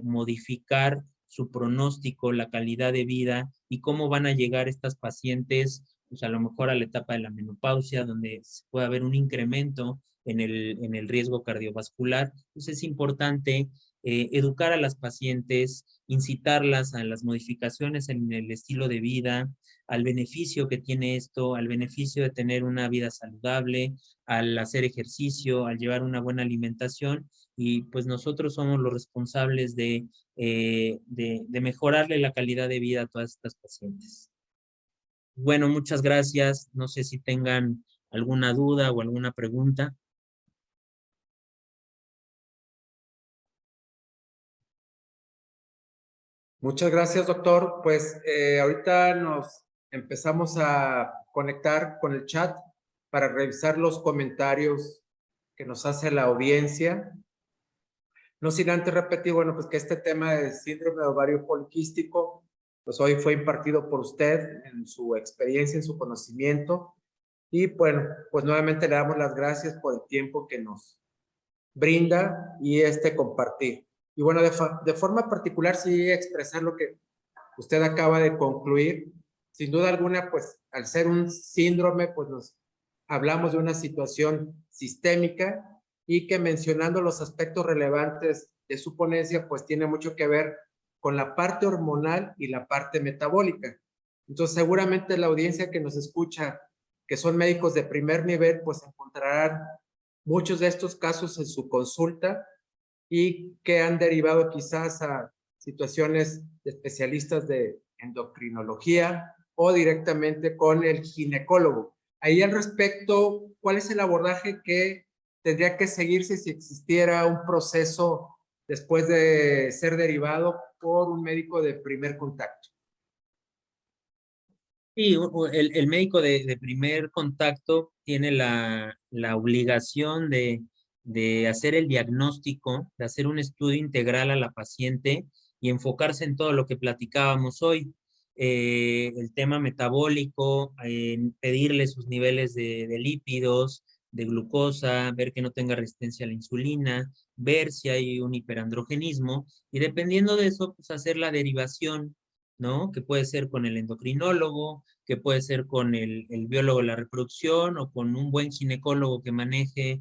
modificar su pronóstico, la calidad de vida y cómo van a llegar estas pacientes, pues a lo mejor a la etapa de la menopausia, donde puede haber un incremento en el riesgo cardiovascular. Entonces es importante educar a las pacientes, incitarlas a las modificaciones en el estilo de vida, al beneficio que tiene esto, al beneficio de tener una vida saludable, al hacer ejercicio, al llevar una buena alimentación, y pues nosotros somos los responsables de mejorarle la calidad de vida a todas estas pacientes. Bueno, muchas gracias. No sé si tengan alguna duda o alguna pregunta. Muchas gracias, doctor. Pues ahorita nos empezamos a conectar con el chat para revisar los comentarios que nos hace la audiencia. No sin antes repetir, bueno, pues que este tema del síndrome de ovario poliquístico pues hoy fue impartido por usted en su experiencia, en su conocimiento. Y bueno, pues nuevamente le damos las gracias por el tiempo que nos brinda y compartir. Y bueno, de forma particular sí expresar lo que usted acaba de concluir. Sin duda alguna, pues al ser un síndrome, pues nos hablamos de una situación sistémica y que mencionando los aspectos relevantes de su ponencia, pues tiene mucho que ver con la parte hormonal y la parte metabólica. Entonces, seguramente la audiencia que nos escucha, que son médicos de primer nivel, pues encontrarán muchos de estos casos en su consulta y que han derivado quizás a situaciones de especialistas de endocrinología o directamente con el ginecólogo. Ahí al respecto, ¿cuál es el abordaje que tendría que seguirse si existiera un proceso después de ser derivado por un médico de primer contacto? Sí, el médico de primer contacto tiene la obligación de hacer el diagnóstico, de hacer un estudio integral a la paciente y enfocarse en todo lo que platicábamos hoy. El tema metabólico, en pedirle sus niveles de lípidos, de glucosa, ver que no tenga resistencia a la insulina, ver si hay un hiperandrogenismo y dependiendo de eso, pues hacer la derivación, ¿no? Que puede ser con el endocrinólogo, que puede ser con el biólogo de la reproducción o con un buen ginecólogo que maneje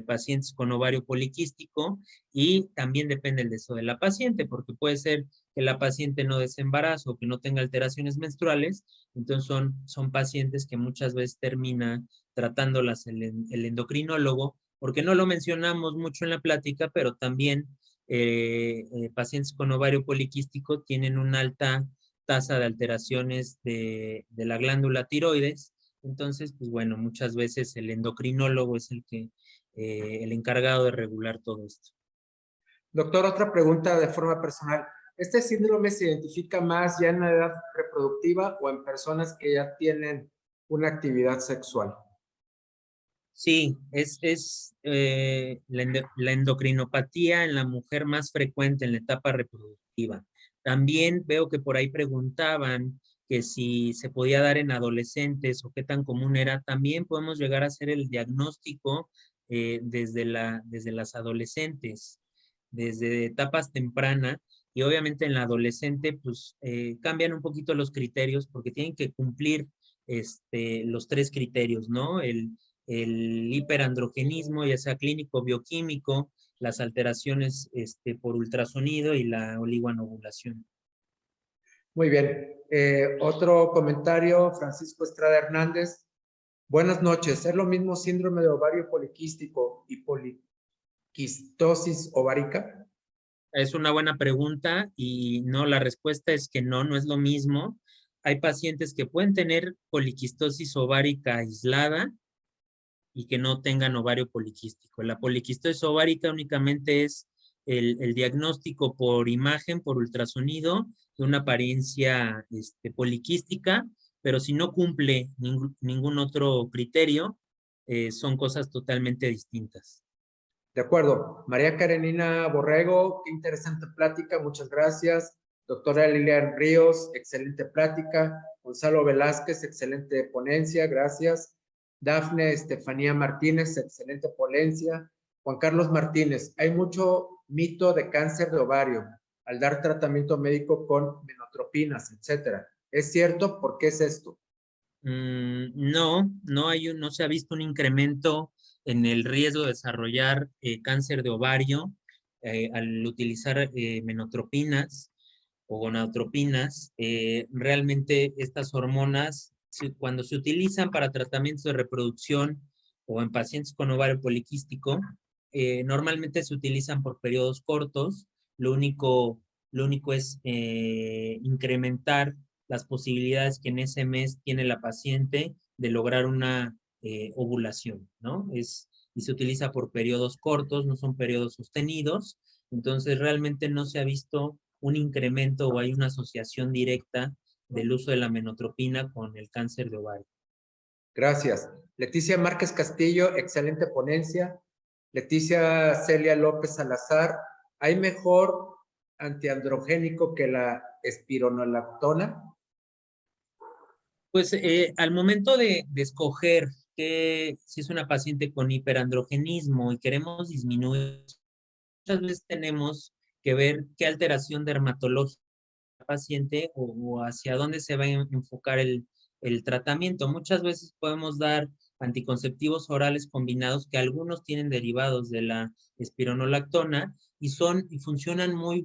pacientes con ovario poliquístico y también depende el deseo de la paciente, porque puede ser que la paciente no desembarazo o que no tenga alteraciones menstruales, entonces son pacientes que muchas veces termina tratándolas el endocrinólogo, porque no lo mencionamos mucho en la plática, pero también pacientes con ovario poliquístico tienen una alta tasa de alteraciones de la glándula tiroides. Entonces, pues bueno, muchas veces el endocrinólogo es el encargado de regular todo esto. Doctor, otra pregunta de forma personal. ¿Este síndrome se identifica más ya en la edad reproductiva o en personas que ya tienen una actividad sexual? Sí, es la endocrinopatía en la mujer más frecuente en la etapa reproductiva. También veo que por ahí preguntaban que si se podía dar en adolescentes o qué tan común era. También podemos llegar a hacer el diagnóstico desde las adolescentes, desde etapas tempranas. Y obviamente en la adolescente, pues cambian un poquito los criterios porque tienen que cumplir los tres criterios, ¿no? El hiperandrogenismo, ya sea clínico, bioquímico, las alteraciones por ultrasonido y la oligoanovulación. Muy bien. Otro comentario, Francisco Estrada Hernández. Buenas noches. ¿Es lo mismo síndrome de ovario poliquístico y poliquistosis ovárica? Es una buena pregunta y no, la respuesta es que no es lo mismo. Hay pacientes que pueden tener poliquistosis ovárica aislada y que no tengan ovario poliquístico. La poliquistosis ovárica únicamente es el diagnóstico por imagen, por ultrasonido, de una apariencia poliquística, pero si no cumple ningún otro criterio, son cosas totalmente distintas. De acuerdo. María Karenina Borrego, qué interesante plática, muchas gracias. Doctora Lilian Ríos, excelente plática. Gonzalo Velázquez, excelente ponencia, gracias. Dafne Estefanía Martínez, excelente ponencia. Juan Carlos Martínez, hay mucho mito de cáncer de ovario al dar tratamiento médico con menotropinas, etcétera. ¿Es cierto? ¿Por qué es esto? No se ha visto un incremento en el riesgo de desarrollar cáncer de ovario al utilizar menotropinas o gonadotropinas. Realmente estas hormonas, cuando se utilizan para tratamientos de reproducción o en pacientes con ovario poliquístico, normalmente se utilizan por periodos cortos. Lo único es incrementar las posibilidades que en ese mes tiene la paciente de lograr una ovulación, ¿no? Y se utiliza por periodos cortos, no son periodos sostenidos, entonces realmente no se ha visto un incremento o hay una asociación directa del uso de la menotropina con el cáncer de ovario. Gracias. Leticia Márquez Castillo, excelente ponencia. Leticia Celia López Salazar, ¿hay mejor antiandrogénico que la espironolactona? Pues al momento de escoger que si es una paciente con hiperandrogenismo y queremos disminuir, muchas veces tenemos que ver qué alteración dermatológica paciente o hacia dónde se va a enfocar el tratamiento. Muchas veces podemos dar anticonceptivos orales combinados que algunos tienen derivados de la espironolactona y funcionan muy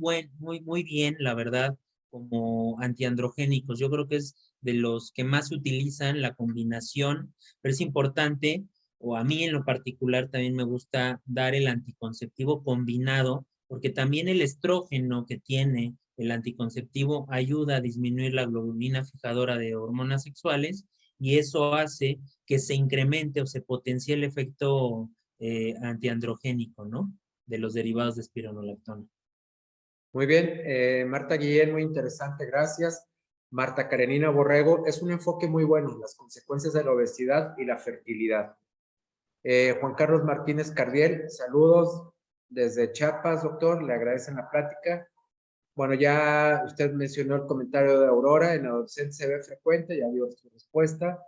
bien, la verdad, como antiandrogénicos. Yo creo que es de los que más se utilizan la combinación, pero es importante, o a mí en lo particular también me gusta dar el anticonceptivo combinado, porque también el estrógeno que tiene el anticonceptivo ayuda a disminuir la globulina fijadora de hormonas sexuales y eso hace que se incremente o se potencie el efecto antiandrogénico, ¿no? De los derivados de espironolactona. Muy bien, Marta Guillén, muy interesante, gracias. Marta Karenina Borrego, es un enfoque muy bueno, las consecuencias de la obesidad y la fertilidad. Juan Carlos Martínez Cardiel, saludos desde Chiapas, doctor, le agradecen la plática. Bueno, ya usted mencionó el comentario de Aurora, en adolescentes se ve frecuente, ya dio su respuesta.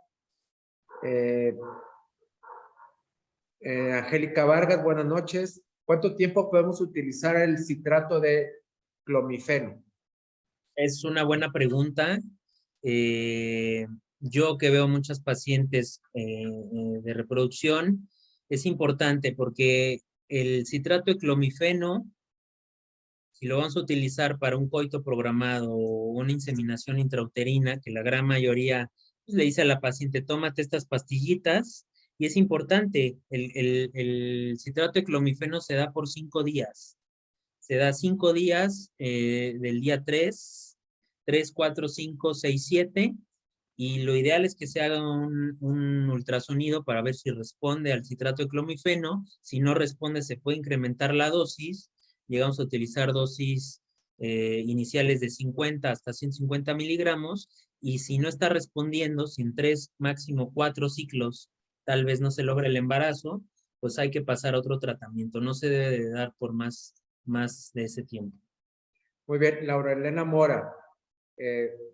Angélica Vargas, buenas noches. ¿Cuánto tiempo podemos utilizar el citrato de clomifeno? Es una buena pregunta. Yo que veo muchas pacientes de reproducción, es importante porque el citrato de clomifeno, si lo vamos a utilizar para un coito programado o una inseminación intrauterina, que la gran mayoría pues, le dice a la paciente, tómate estas pastillitas, y es importante, el citrato de clomifeno se da por 5 días. Se da 5 días del día 3, 4, 5, 6, 7, y lo ideal es que se haga un ultrasonido para ver si responde al citrato de clomifeno. Si no responde, se puede incrementar la dosis. Llegamos a utilizar dosis iniciales de 50 hasta 150 miligramos, y si no está respondiendo, si en 3, máximo 4 ciclos tal vez no se logra el embarazo, pues hay que pasar a otro tratamiento. No se debe de dar por más de ese tiempo. Muy bien, Laura Elena Mora,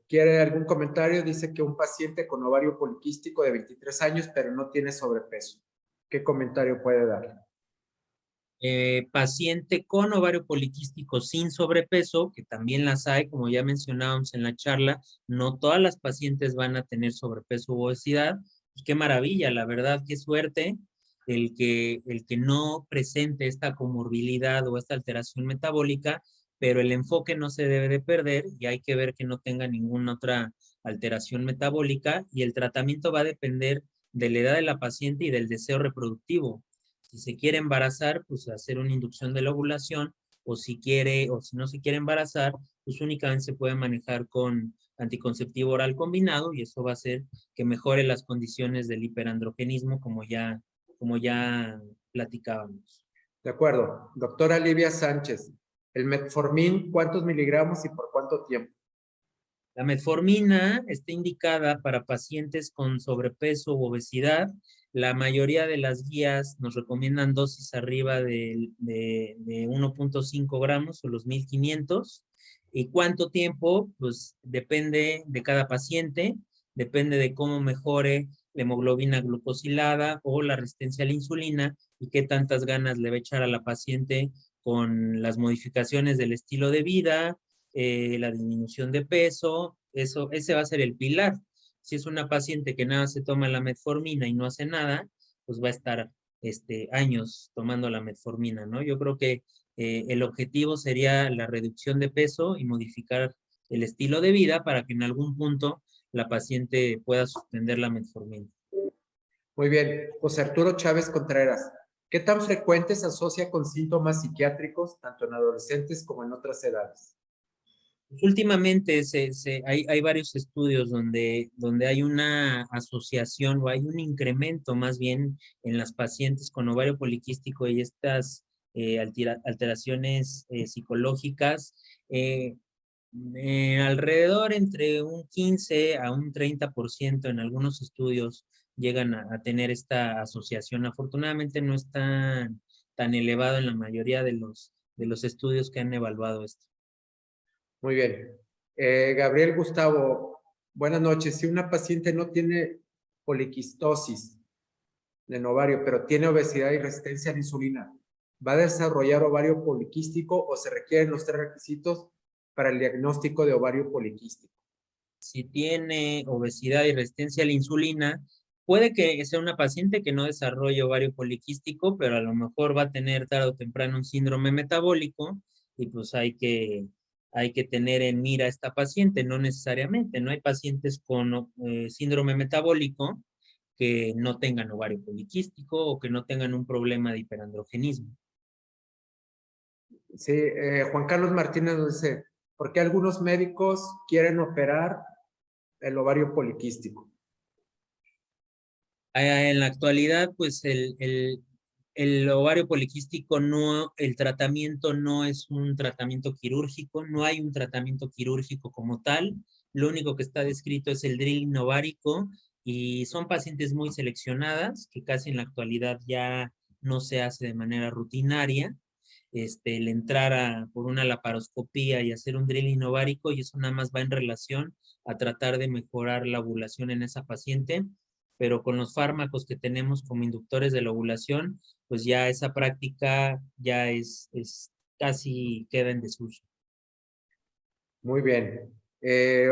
¿quiere algún comentario? Dice que un paciente con ovario poliquístico de 23 años, pero no tiene sobrepeso. ¿Qué comentario puede dar? Paciente con ovario poliquístico sin sobrepeso, que también las hay, como ya mencionábamos en la charla, no todas las pacientes van a tener sobrepeso u obesidad. Pues qué maravilla, la verdad, qué suerte el que no presente esta comorbilidad o esta alteración metabólica, pero el enfoque no se debe de perder y hay que ver que no tenga ninguna otra alteración metabólica, y el tratamiento va a depender de la edad de la paciente y del deseo reproductivo. Si se quiere embarazar, pues hacer una inducción de la ovulación, o si no se quiere embarazar, pues únicamente se puede manejar con anticonceptivo oral combinado, y eso va a hacer que mejore las condiciones del hiperandrogenismo, como ya platicábamos. De acuerdo. Doctora Livia Sánchez, el metformín, ¿cuántos miligramos y por cuánto tiempo? La metformina está indicada para pacientes con sobrepeso u obesidad. La mayoría de las guías nos recomiendan dosis arriba de 1.5 gramos o los 1500. ¿Y cuánto tiempo? Pues depende de cada paciente, depende de cómo mejore la hemoglobina glucosilada o la resistencia a la insulina y qué tantas ganas le va a echar a la paciente con las modificaciones del estilo de vida, la disminución de peso. Ese va a ser el pilar. Si es una paciente que nada se toma la metformina y no hace nada, pues va a estar años tomando la metformina, ¿no? Yo creo que el objetivo sería la reducción de peso y modificar el estilo de vida para que en algún punto la paciente pueda suspender la metformina. Muy bien. José Arturo Chávez Contreras, ¿qué tan frecuente se asocia con síntomas psiquiátricos, tanto en adolescentes como en otras edades? Últimamente hay varios estudios donde hay una asociación o hay un incremento más bien en las pacientes con ovario poliquístico y estas alteraciones psicológicas, alrededor entre un 15 a un 30% en algunos estudios llegan a tener esta asociación. Afortunadamente no es tan elevado en la mayoría de los estudios que han evaluado esto. Muy bien. Gabriel Gustavo, buenas noches. Si una paciente no tiene poliquistosis en ovario, pero tiene obesidad y resistencia a la insulina, ¿va a desarrollar ovario poliquístico o se requieren los 3 requisitos para el diagnóstico de ovario poliquístico? Si tiene obesidad y resistencia a la insulina, puede que sea una paciente que no desarrolle ovario poliquístico, pero a lo mejor va a tener tarde o temprano un síndrome metabólico y pues hay que tener en mira a esta paciente, no necesariamente, no hay pacientes con síndrome metabólico que no tengan ovario poliquístico o que no tengan un problema de hiperandrogenismo. Sí, Juan Carlos Martínez nos dice, ¿por qué algunos médicos quieren operar el ovario poliquístico? En la actualidad, pues el ovario poliquístico no, el tratamiento no es un tratamiento quirúrgico, no hay un tratamiento quirúrgico como tal, lo único que está descrito es el drilling ovárico y son pacientes muy seleccionadas que casi en la actualidad ya no se hace de manera rutinaria. El entrar por una laparoscopía y hacer un drilling ovárico y eso nada más va en relación a tratar de mejorar la ovulación en esa paciente, pero con los fármacos que tenemos como inductores de la ovulación, pues ya esa práctica ya es casi queda en desuso. Muy bien.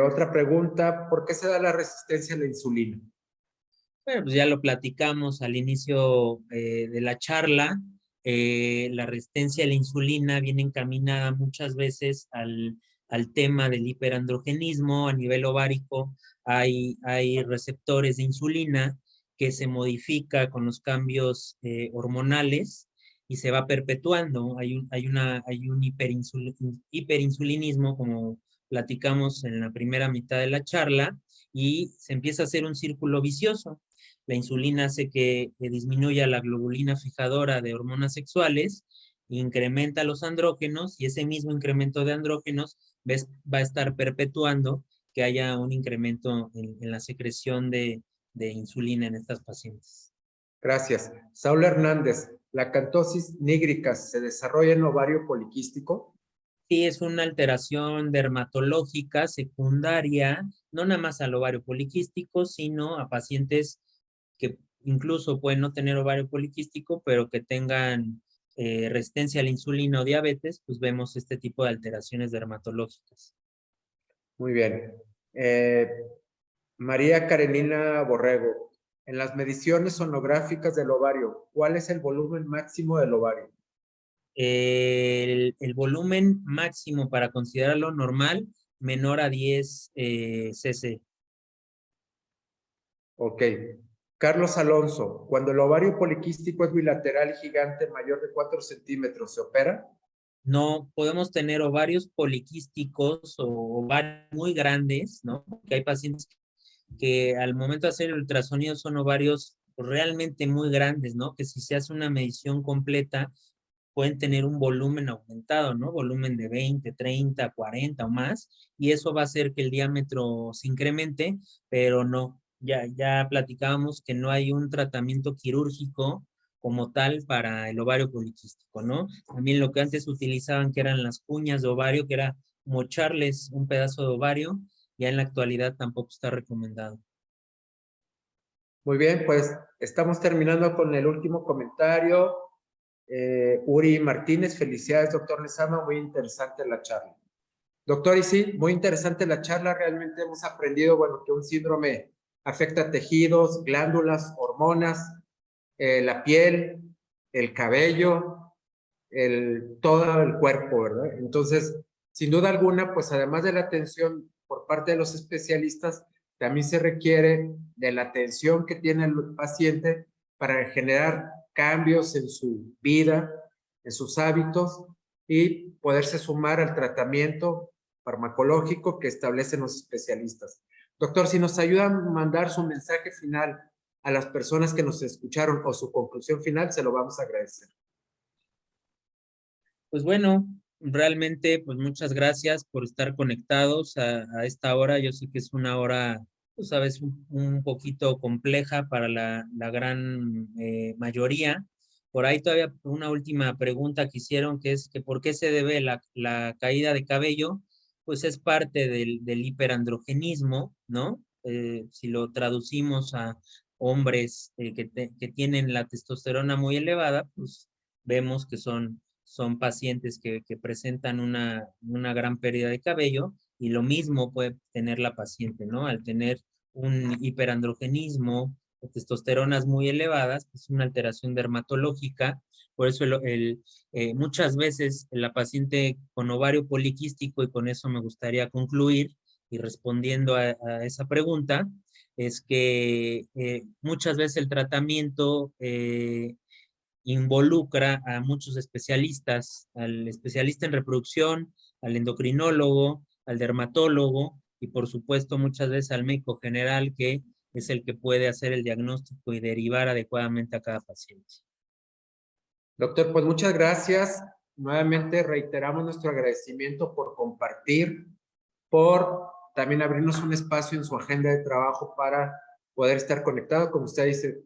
Otra pregunta, ¿por qué se da la resistencia a la insulina? Bueno, pues ya lo platicamos al inicio de la charla. La resistencia a la insulina viene encaminada muchas veces al tema del hiperandrogenismo a nivel ovárico. Hay receptores de insulina que se modifica con los cambios hormonales y se va perpetuando. Hay un hiperinsulinismo, como platicamos en la primera mitad de la charla, y se empieza a hacer un círculo vicioso. La insulina hace que disminuya la globulina fijadora de hormonas sexuales, incrementa los andrógenos y ese mismo incremento de andrógenos va a estar perpetuando que haya un incremento en la secreción de insulina en estas pacientes. Gracias. Saúl Hernández, ¿la acantosis nigricans se desarrolla en ovario poliquístico? Sí, es una alteración dermatológica secundaria, no nada más al ovario poliquístico, sino a pacientes que incluso pueden no tener ovario poliquístico, pero que tengan resistencia a la insulina o diabetes, pues vemos este tipo de alteraciones dermatológicas. Muy bien. Eh, María Karenina Borrego, en las mediciones sonográficas del ovario, ¿cuál es el volumen máximo del ovario? El volumen máximo para considerarlo normal, menor a 10 cc. Ok. Carlos Alonso, cuando el ovario poliquístico es bilateral y gigante mayor de 4 centímetros, ¿se opera? No podemos tener ovarios poliquísticos o ovarios muy grandes, ¿no? Porque hay pacientes que al momento de hacer el ultrasonido son ovarios realmente muy grandes, ¿no? Que si se hace una medición completa pueden tener un volumen aumentado, ¿no? Volumen de 20, 30, 40 o más, y eso va a hacer que el diámetro se incremente, pero no, ya platicábamos que no hay un tratamiento quirúrgico como tal para el ovario poliquístico, ¿no? También lo que antes utilizaban que eran las cuñas de ovario, que era mocharles un pedazo de ovario, ya en la actualidad tampoco está recomendado. Muy bien, pues estamos terminando con el último comentario. Uri Martínez, felicidades, doctor Lezama, muy interesante la charla. Doctor, y sí, muy interesante la charla, realmente hemos aprendido, bueno, que un síndrome afecta tejidos, glándulas, hormonas, la piel, el cabello, todo el cuerpo, ¿verdad? Entonces, sin duda alguna, pues además de la atención por parte de los especialistas, también se requiere de la atención que tiene el paciente para generar cambios en su vida, en sus hábitos y poderse sumar al tratamiento farmacológico que establecen los especialistas. Doctor, si nos ayuda a mandar su mensaje final a las personas que nos escucharon o su conclusión final, se lo vamos a agradecer. Pues bueno, realmente, pues muchas gracias por estar conectados a esta hora. Yo sé que es una hora, tú sabes, un poquito compleja para la gran mayoría. Por ahí todavía una última pregunta que hicieron, que es que ¿por qué se debe la caída de cabello? pues es parte del hiperandrogenismo, ¿no? Si lo traducimos a hombres que tienen la testosterona muy elevada, pues vemos que son pacientes que presentan una gran pérdida de cabello, y lo mismo puede tener la paciente, ¿no? Al tener un hiperandrogenismo o testosteronas muy elevadas, es una alteración dermatológica. Por eso muchas veces la paciente con ovario poliquístico, y con eso me gustaría concluir y respondiendo a esa pregunta, es que muchas veces el tratamiento involucra a muchos especialistas, al especialista en reproducción, al endocrinólogo, al dermatólogo y por supuesto muchas veces al médico general, que es el que puede hacer el diagnóstico y derivar adecuadamente a cada paciente. Doctor, pues muchas gracias. Nuevamente reiteramos nuestro agradecimiento por compartir, por también abrirnos un espacio en su agenda de trabajo para poder estar conectado. Como usted dice,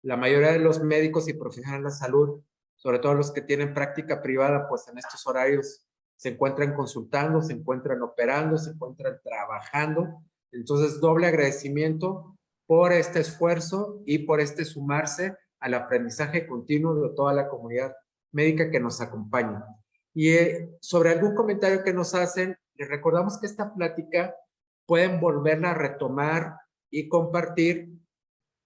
la mayoría de los médicos y profesionales de la salud, sobre todo los que tienen práctica privada, pues en estos horarios se encuentran consultando, se encuentran operando, se encuentran trabajando. Entonces, doble agradecimiento por este esfuerzo y por este sumarse al aprendizaje continuo de toda la comunidad médica que nos acompaña. Y sobre algún comentario que nos hacen, les recordamos que esta plática pueden volverla a retomar y compartir.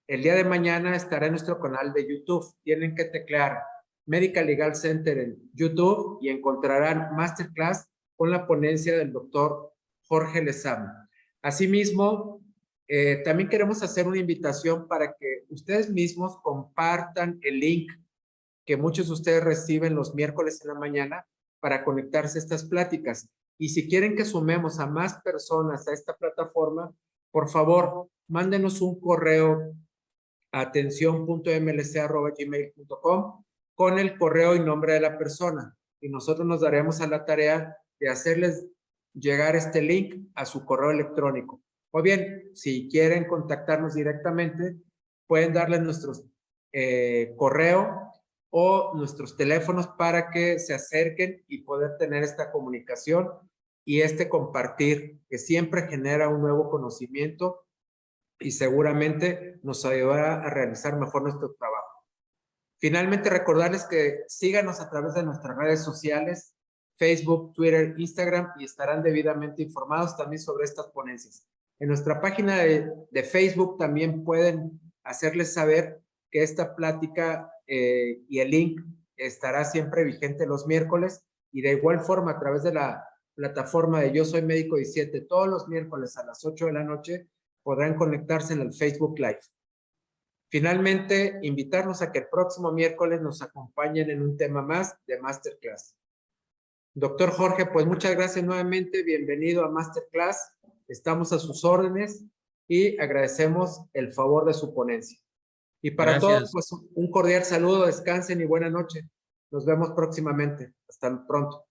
El día de mañana estará en nuestro canal de YouTube. Tienen que teclear Medical Legal Center en YouTube y encontrarán Masterclass con la ponencia del doctor Jorge Lezama. Asimismo, también queremos hacer una invitación para que ustedes mismos compartan el link que muchos de ustedes reciben los miércoles en la mañana para conectarse a estas pláticas. Y si quieren que sumemos a más personas a esta plataforma, por favor, mándenos un correo a atención.mlc@gmail.com con el correo y nombre de la persona. Y nosotros nos daremos a la tarea de hacerles llegar este link a su correo electrónico. O bien, si quieren contactarnos directamente, pueden darles nuestro correo o nuestros teléfonos para que se acerquen y poder tener esta comunicación y este compartir que siempre genera un nuevo conocimiento y seguramente nos ayudará a realizar mejor nuestro trabajo. Finalmente, recordarles que síganos a través de nuestras redes sociales, Facebook, Twitter, Instagram, y estarán debidamente informados también sobre estas ponencias. En nuestra página de Facebook también pueden hacerles saber que esta plática y el link estará siempre vigente los miércoles, y de igual forma a través de la plataforma de Yo Soy Médico 17 todos los miércoles a las 8 de la noche podrán conectarse en el Facebook Live. Finalmente, invitarlos a que el próximo miércoles nos acompañen en un tema más de Masterclass. Doctor Jorge, pues muchas gracias nuevamente. Bienvenido a Masterclass. Estamos a sus órdenes y agradecemos el favor de su ponencia. Y para todos, pues un cordial saludo, descansen y buena noche. Nos vemos próximamente. Hasta pronto.